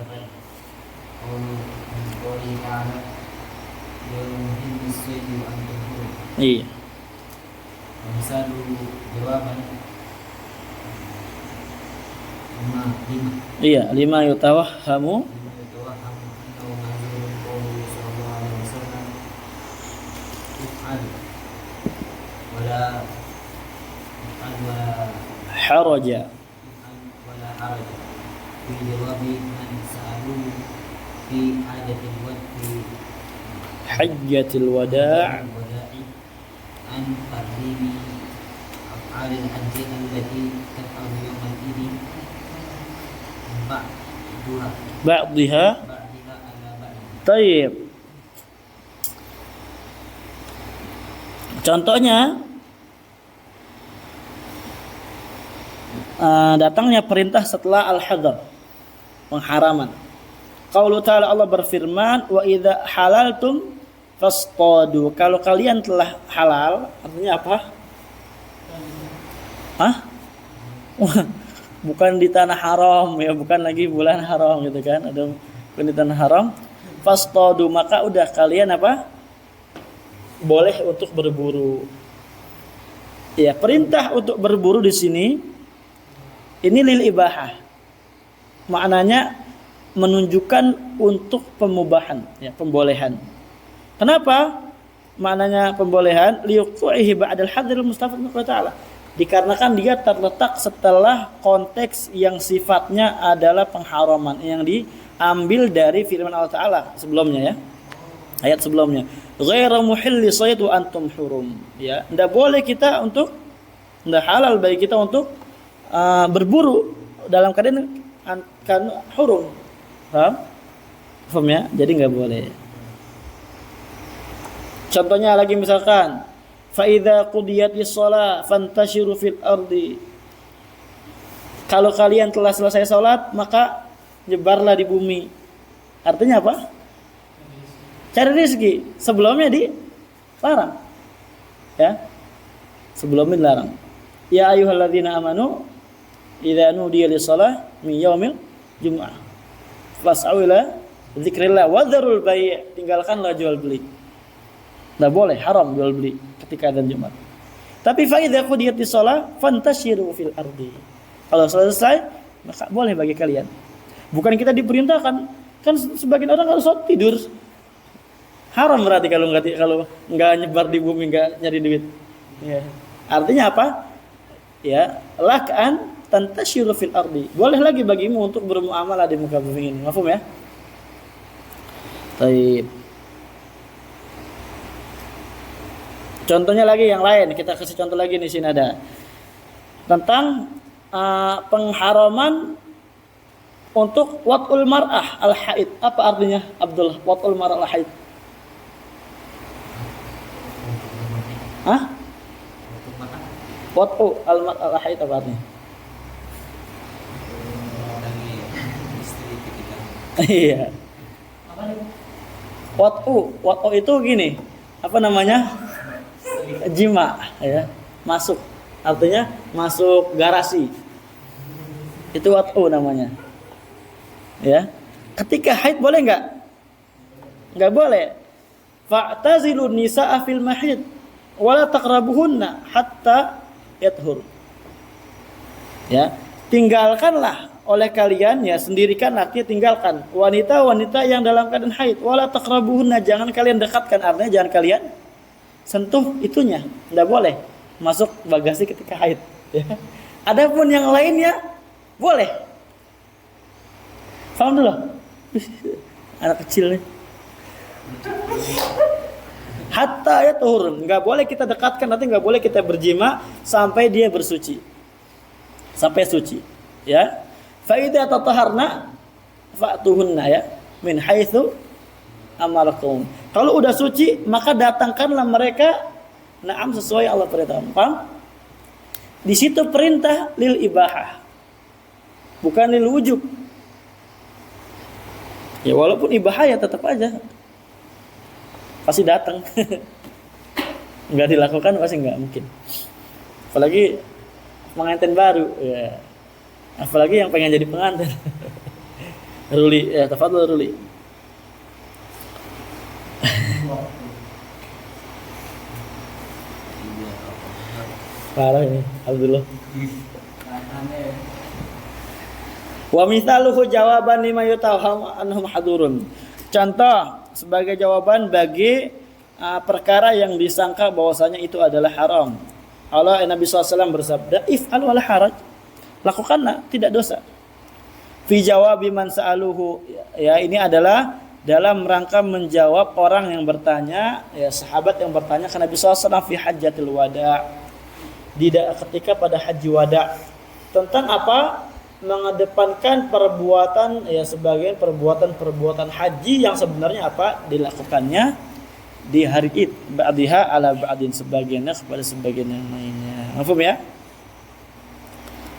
A: Iya. Iya, lima yutawahhamu haraja hajjatil wada'
C: an taqdimi af'al al-hajj allati taf'alu yawm al-eid
A: ba'dha
C: ala ba'd.
A: Tayyib. Contohnya datangnya perintah setelah al-hadr, pengharaman. Qaulu ta'ala, Allah berfirman, wa idza halaltum fastadu. Kalau kalian telah halal, artinya apa? Hah? Bukan di tanah haram, ya, bukan lagi bulan haram gitu kan. Ada bukan di tanah haram. Fastadu, maka udah kalian apa? Boleh untuk berburu. Ya, perintah untuk berburu di sini ini lil ibahah. Maknanya menunjukkan untuk pemubahan, ya, pembolehan. Kenapa? Maknanya pembolehan liyuqihi ba'dal hadril mustafad min ta'ala. Dikarenakan dia terletak setelah konteks yang sifatnya adalah pengharaman yang diambil dari firman Allah Ta'ala sebelumnya, ya. Ayat sebelumnya. Ghairu muhilli shayd wa antum hurum. Ya, enggak boleh kita untuk, enggak halal bagi kita untuk berburu dalam keadaan kan hurum. Paham ya? Jadi enggak boleh. Contohnya lagi misalkan fa idza qudiyatis shalah fantashiru fil ardi. Kalau kalian telah selesai salat, maka nyebarlah di bumi. Artinya apa? Cari rezeki. Sebelumnya dilarang. Ya. Sebelumnya dilarang. Ya ayyuhalladzina amanu idza nudiya lis-shalah min yaumil jumu'ah fas'au ila dzikrillah wa dzarul bai'. Tinggalkanlah jual beli. Tidak boleh, haram jual beli ketika adzan Jumat. Tapi fa idza qudiyatis shalah fantashiru fil ardi. Kalau selesai, maka boleh bagi kalian. Bukan kita diperintahkan. Kan sebagian orang harus tidur. Haram berarti kalau enggak nyebar di bumi, enggak nyari duit. Ya. Artinya apa? Ya, lakan tantashiru fil ardi. Boleh lagi bagimu untuk bermuamalah di muka bumi ini. Mafhum ya? Baik. Contohnya lagi yang lain, kita kasih contoh lagi di sini ada tentang pengharaman untuk wat'ul mar'ah al-haid. Apa artinya, Abdullah, wat'ul mar'ah al-haid? Hah?
C: Untuk makan.
A: Wat'u al-haid apa artinya?
C: Mendatangi istri ketika
A: Iya. Wat'u itu gini. Apa namanya? Jima, ya. Masuk. Artinya masuk garasi. Itu wat'u namanya. Ya. Ketika haid boleh enggak? Enggak boleh. Fa'tazilun nisaa fil mahid wala taqrabuhunna hatta yathur. Ya, tinggalkanlah oleh kalian, ya, sendirikan, artinya tinggalkan wanita-wanita yang dalam keadaan haid. Wala taqrabuhunna, jangan kalian dekatkan, artinya jangan kalian sentuh itunya. Enggak boleh masuk bagasi ketika haid, ya. Adapun yang lainnya boleh. Paham dulu? Anak kecil nih. Hatta ya turun, nggak boleh kita dekatkan, nanti nggak boleh kita berjima sampai dia bersuci, sampai suci, ya. Faidah tataharna fa'tuhunna, ya, min haitsu amarakum. Kalau udah suci maka datangkanlah mereka, na'am, sesuai Allah perintahkan. Paham? Di situ perintah lil ibahah, bukan lil wujub. Ya walaupun ibahah ya tetap aja pasti datang. Nggak dilakukan pasti nggak mungkin. Apalagi pengantin baru, ya. Apalagi yang pengen jadi pengantin. Ruli, ya, tafadhol Ruli. Parah ini, alhamdulillah. Wa mithaluhu jawaban lima yutawham anhum hadurun. Contoh sebagai jawaban bagi perkara yang disangka bahwasanya itu adalah haram. Allah Nabi SAW bersabda, if'al wala haraj. Lakukanlah, tidak dosa. Fi jawabi man sa'aluhu. Ya, ini adalah dalam rangka menjawab orang yang bertanya, ya, sahabat yang bertanya ke Nabi SAW fi hajjatil wada. Ketika pada haji wada. Tentang apa? Mengedepankan perbuatan, ya, sebagian perbuatan haji yang sebenarnya apa dilakukannya di hari Id, ba'dihha ala ba'din, sebagiannya kepada sebagian yang lainnya. Mafhum ya?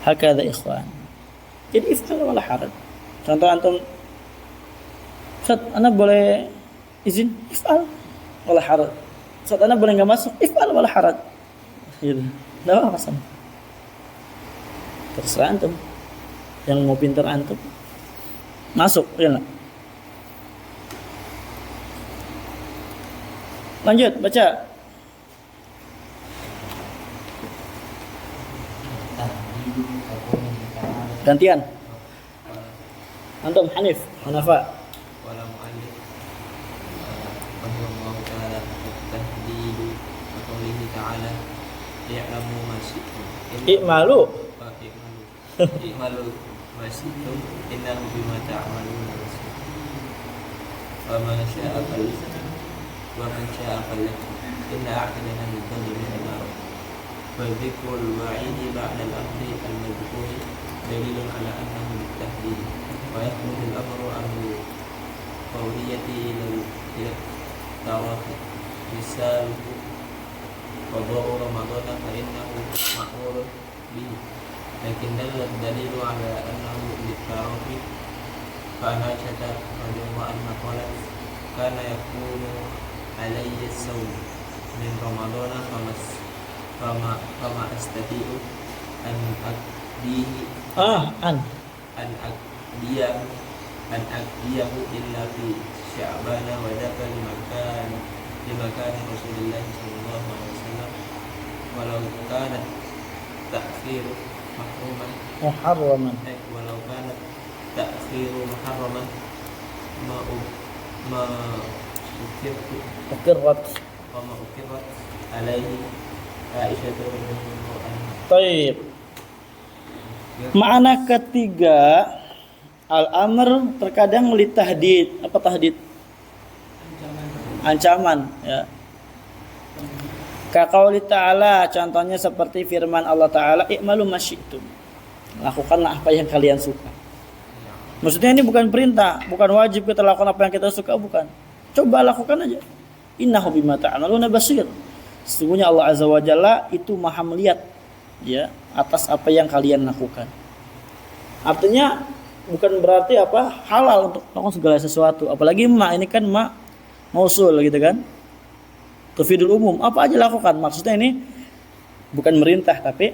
A: Hakadha ikhwan. Jadi if'al wala haraj. Contoh antum, Ustaz, ana boleh izin? If'al wala haraj. Ustaz, ana boleh enggak masuk? If'al wala haraj. Gitu. Enggak apa-apa sama. Terserah antum. Yang mau pintar antum masuk, ya enggak? Lanjut baca. Gantian. Antum Hanif, Hanafa.
C: wala mu'allif Allah ta'ala tahdidu wa qawlihi ta'ala ya'lamu ma syi'tum
A: I'malu.
C: i'malu ma syi'tum innahu bima ta'maluna basir wa man syaa falyu'min wa man syaa falyakfur inna a'tadna lil-zalimin nar wa dhikrul wa'idi ba'da al-amri al-madhkuri dalilun ala annahu bit-tahdid wa yakhruju al-amru an qawliyati ila tarafi misaluhu qada'u ramadana fa innahu ma'murun bihi lakin dalla ad-dalilu ala annahu bit-tarafi fa anashata radhiyallahu anha qalat kana yakunu alayya as-sawm min ramadana fama astati'u an aqdihi an aqdiyahu illa fi sya'bana wa daka limakan Rasulullah sallallahu alaihi wasallam walau kana ta'khir
A: Muharraman.
C: walau kana ta'khir muharraman ma ukirtu
A: Ukirrat.
C: wa ma ukirrat alaihi Aisyah radhiyallahu anha.
A: Baik. Makna ketiga, al-amr terkadang litahdid. Apa tahdid? Ancaman, ya. Kaqauli ta'ala, contohnya seperti firman Allah Ta'ala, i'malu masyi'tum. Lakukanlah apa yang kalian suka. Maksudnya ini bukan perintah, bukan wajib kita lakukan apa yang kita suka, bukan. Coba lakukan aja. Innahu bima ta'maluna basir. Sesungguhnya Allah Azza wa Jalla itu Maha melihat ya atas apa yang kalian lakukan. Artinya bukan berarti halal untuk melakukan segala sesuatu. Apalagi ma ini kan ma mausul gitu kan. Tufidul umum, apa aja lakukan. Maksudnya ini bukan merintah tapi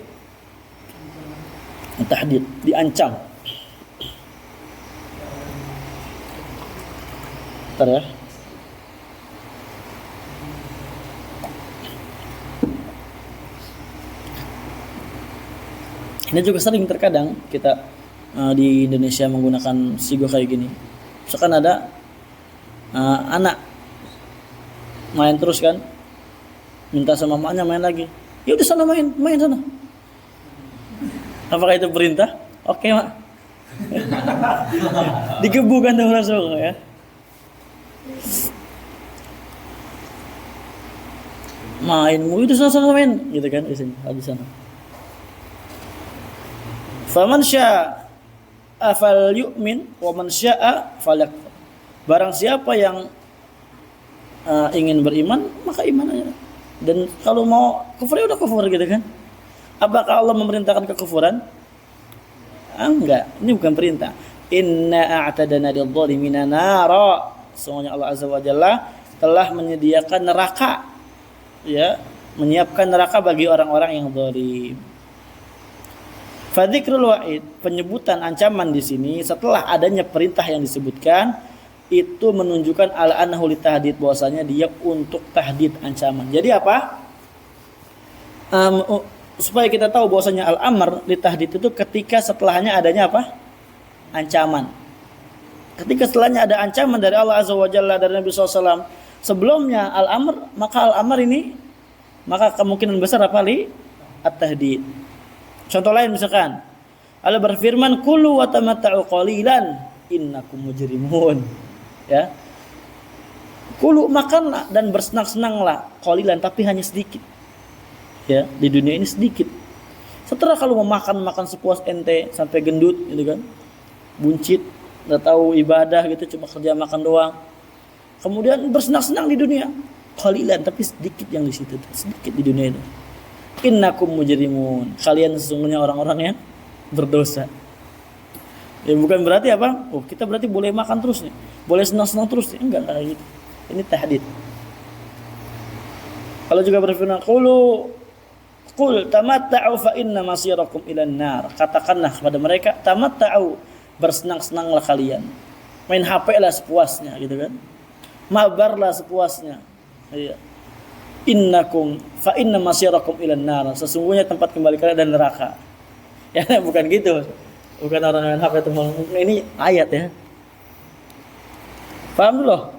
A: tahdid, diancam. Bentar ya. Ini juga sering terkadang kita di Indonesia menggunakan sigo kayak gini. Misalkan ada anak main terus kan, minta sama mamanya main lagi. Ya udah sana main sana. Apakah itu perintah? Oke mak. Dikebukan tuh langsung ya. Main, itu sana main, gitu kan di sana. Faman syaa fal yu'min wa man syaa falyakfur. Barang siapa yang ingin beriman, maka iman aja. Dan kalau mau kufur ya udah kufur gitu kan. Apakah Allah memerintahkan kekufuran? Enggak, ini bukan perintah. Inna a'tadana lidh-dhalimina nara. Sesungguhnya Allah Azza wa Jalla telah menyediakan neraka. Ya, menyiapkan neraka bagi orang-orang yang zalim. Fadzikrul wa'id, penyebutan ancaman di sini setelah adanya perintah yang disebutkan itu menunjukkan al-annahu litahdid, bahwasanya dia untuk tahdid, ancaman. Jadi apa? Supaya kita tahu bahwasanya al-amr litahdid itu ketika setelahnya adanya apa? Ancaman. Ketika setelahnya ada ancaman dari Allah Azza wa Jalla, dari Nabi SAW, sebelumnya al-amr, maka al-amr ini maka kemungkinan besar apa li? At-tahdid. Contoh lain misalkan Allah berfirman kulu wa tamatta'u qalilan innakum mujrimun. Ya. Kulu, makanlah dan bersenang-senanglah qalilan, tapi hanya sedikit. Ya, di dunia ini sedikit. Setelah kalau mau makan sepuas ente sampai gendut gitu kan. Buncit, enggak tahu ibadah gitu, cuma kerja makan doang. Kemudian bersenang-senang di dunia. Qalilan, tapi sedikit yang di situ, sedikit di dunia itu. Innakum mujrimun. Kalian sesungguhnya orang-orang yang berdosa. Ya bukan berarti apa? Oh, kita berarti boleh makan terus nih. Boleh senang-senang terus nih. Enggak kayak gitu. Ini tahdid. Kalau juga berfirman qul tamatta'u fa inna masirakum ilan nar. Katakanlah kepada mereka, tamatta'u, bersenang-senanglah kalian. Main HP lah sepuasnya gitu kan. Mabarlah sepuasnya. Iya. Innakum fa inna masirakum ilan nar. Sesungguhnya tempat kembali kalian adalah neraka. Ya bukan gitu. Bukan orang main HP itu. Ini ayat ya. Paham loh?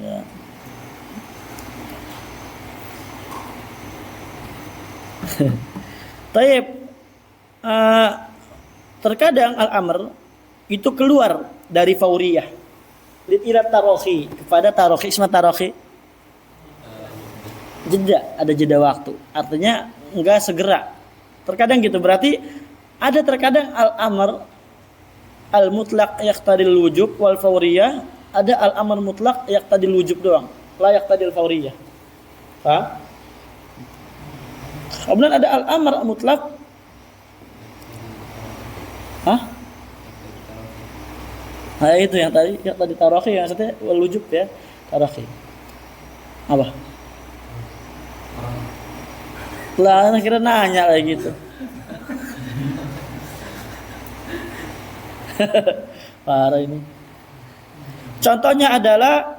A: Ya. Taib. Terkadang al-amr itu keluar dari fauriyah. Ila tarohi, kepada tarohi, isma tarohi. Jeda, ada jeda waktu. Artinya enggak segera. Terkadang gitu, berarti ada terkadang al-amr al-mutlaq yaqtadil wujub wal fauriyah, ada al-amr mutlaq yaqtadil wujub doang, la yaqtadil fauriyah. Paham? Kemudian ada al-amr mutlaq. Hah? Nah itu yang tadi tarakhi, yang maksudnya wal wujub ya, tarakhi. Apa? Lah, kira nanya kayak gitu. Parah ini. Contohnya adalah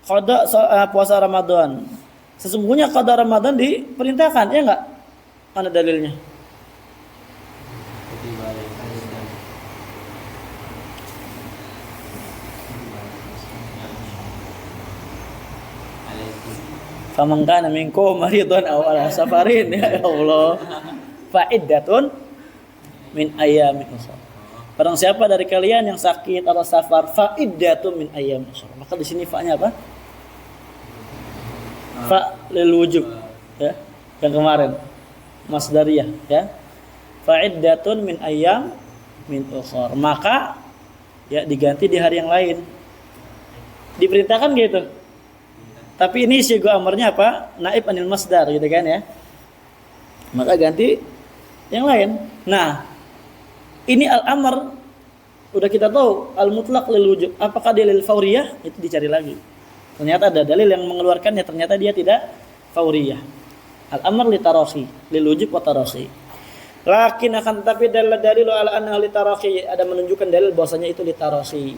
A: qada puasa Ramadan. Sesungguhnya qada Ramadan diperintahkan, ya enggak? Mana dalilnya? Faman kana minkum maridun aw ala safarin, ya Allah. Fa'iddatun min ayyamin ukhra. Barang siapa dari kalian yang sakit atau safar, fa'iddatun min ayyamin ukhra. Maka di sini fa-nya apa? Fa lil wujub, ya. Yang kemarin masdariyah, ya. Fa'iddatun min ayyam min ukhra. Maka ya diganti di hari yang lain. Diperintahkan gitu. Tapi ini sigo amarnya apa? Naib anil masdar gitu kan ya. Maka ganti yang lain. Nah, ini al-amr udah kita tahu al-mutlaq lil wujub. Apakah dia lil fauriyah? Itu dicari lagi. Ternyata ada dalil yang mengeluarkannya, ternyata dia tidak fauriyah. Al-amr li tarakhi, lil wujub wa tarakhi. Lakin akan tetapi dalil ala anna li tarakhi, ada menunjukkan dalil bahwasanya itu li tarakhi.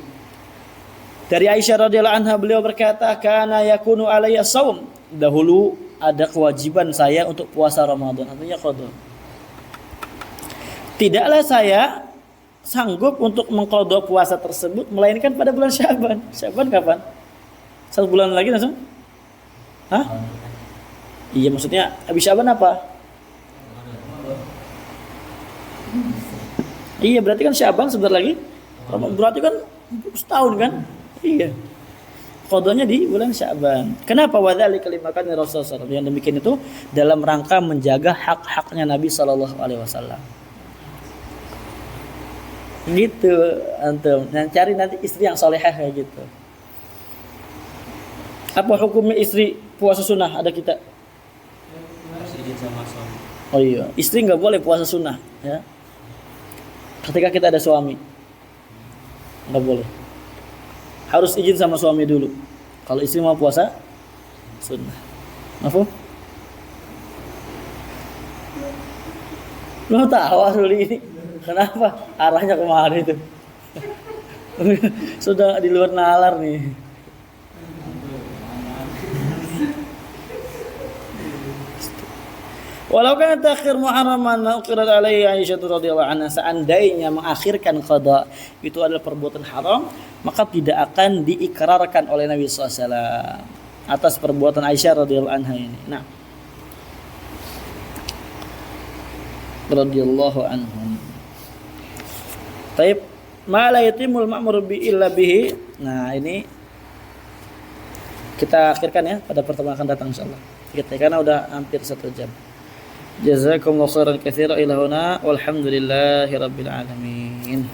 A: Dari Aisyah radhiyallahu anha beliau berkata, "Kana yakunu alayya shaum." Dahulu ada kewajiban saya untuk puasa Ramadan, artinya qada. Tidaklah saya sanggup untuk mengqada puasa tersebut melainkan pada bulan Sya'ban. Sya'ban kapan? 1 bulan lagi langsung? Hah? Iya, maksudnya habis Sya'ban apa? Iya, berarti kan Sya'ban sebentar lagi. Berarti kan setahun kan? Iya. Qadanya di bulan Sya'ban. Kenapa wadzalika limakan Rasulullah SAW? Yang demikian itu dalam rangka menjaga hak-haknya Nabi sallallahu alaihi wasallam. Gitu antum. Dan cari nanti istri yang salehah kayak gitu. Apa hukumnya istri puasa sunnah? Ada kita.
C: Harus izin sama suami.
A: Oh iya, istri nggak boleh puasa sunnah, ya. Ketika kita ada suami, nggak boleh. Harus izin sama suami dulu. Kalau istri mau puasa sunnah. Mafhum? Lo tawa dulu ini. Kenapa? Arahnya kemana itu? Sudah di luar nalar nih. Walau kan takhir muharraman uqirat alaihi Aisyah radhiyallahu anha, seandainya mengakhirkan qada itu adalah perbuatan haram, maka tidak akan diikrarkan oleh Nabi SAW atas perbuatan Aisyah radhiyallahu anha ini. Nah, radhiyallahu anhum. Taib, ma la yatimul ma'mur bi illa bihi. Nah, ini kita akhirkan ya pada pertemuan akan datang insyaallah. Kita karena udah hampir 1 jam. Jazakumullahu khairan katsiran ila huna walhamdulillahi rabbil alamin.